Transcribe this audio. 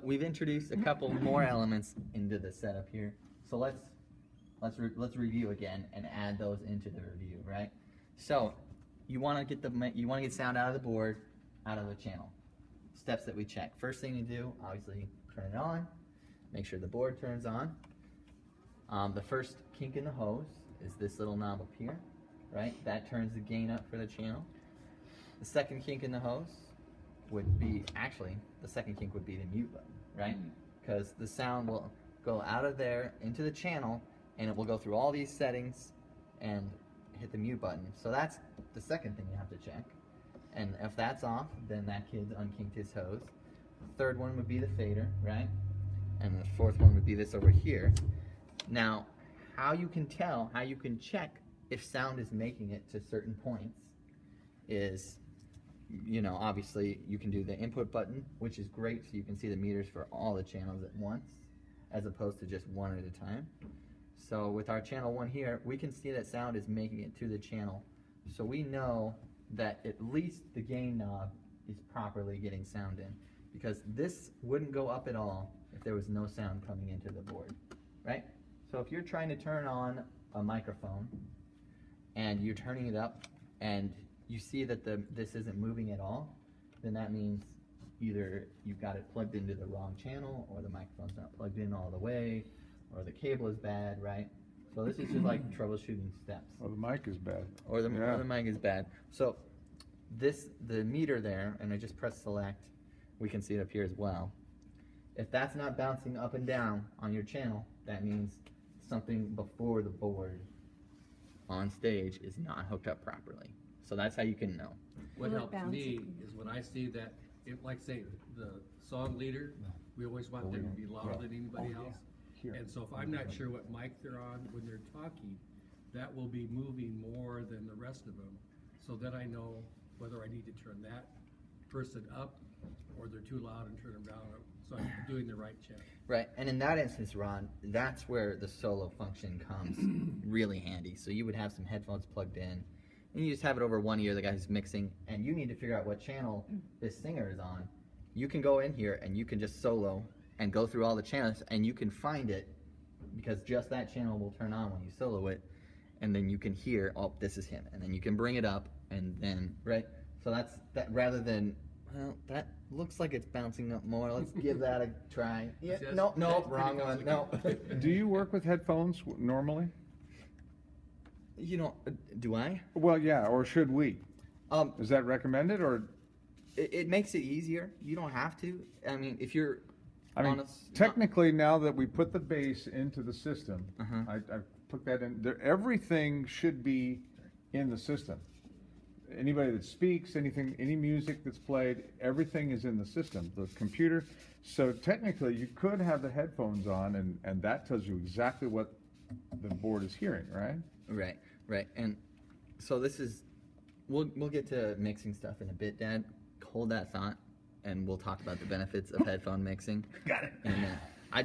we've introduced a couple more elements into the setup here. So let's review again and add those into the review, right? So you want to get sound out of the board, out of the channel. Steps that we check. First thing you do, obviously, turn it on. Make sure the board turns on. The first kink in the hose is this little knob up here, right? That turns the gain up for the channel. The second kink in the hose would be, actually, the second kink would be the mute button, right? Because the sound will go out of there into the channel, and it will go through all these settings and hit the mute button. So that's the second thing you have to check. And if that's off, then that kid's unkinked his hose. The third one would be the fader, right? And the fourth one would be this over here. Now, how you can check if sound is making it to certain points is, you know, obviously you can do the input button, which is great, so you can see the meters for all the channels at once, as opposed to just one at a time. So with our channel 1 here, we can see that sound is making it to the channel. So we know that at least the gain knob is properly getting sound in, because this wouldn't go up at all if there was no sound coming into the board, right? So if you're trying to turn on a microphone and you're turning it up and you see that this isn't moving at all, then that means either you've got it plugged into the wrong channel, or the microphone's not plugged in all the way, or the cable is bad, right? So this is just like troubleshooting steps. Or the mic is bad. Or the mic is bad. So the meter there, and I just press select, we can see it up here as well. If that's not bouncing up and down on your channel, that means something before the board on stage is not hooked up properly. So that's how you can know. What helps me is when I see that, like say, the song leader, we always want them to be louder than anybody else. And so if I'm not sure what mic they're on when they're talking, that will be moving more than the rest of them. So then I know whether I need to turn that person up or they're too loud and turn them down. So I'm doing the right check. Right, and in that instance, Ron, that's where the solo function comes really handy. So you would have some headphones plugged in, and you just have it over one ear, the guy who's mixing, and you need to figure out what channel this singer is on. You can go in here and you can just solo and go through all the channels, and you can find it, because just that channel will turn on when you solo it, and then you can hear, oh, this is him, and then you can bring it up, and then, right? So that's that, rather than, well, that looks like it's bouncing up more, let's give that a try. Yeah, no, wrong one, no. Do you work with headphones normally? You know, do I? Well, yeah, or should we? Is that recommended, or? It makes it easier. You don't have to. I mean, if you're technically, now that we put the bass into the system, I put that in there, everything should be in the system. Anybody that speaks, anything, any music that's played, everything is in the system, the computer. So technically, you could have the headphones on, and that tells you exactly what the board is hearing, right? Right. And so this is, we'll get to mixing stuff in a bit, Dad. Hold that thought, and we'll talk about the benefits of headphone mixing. Got it. In a minute.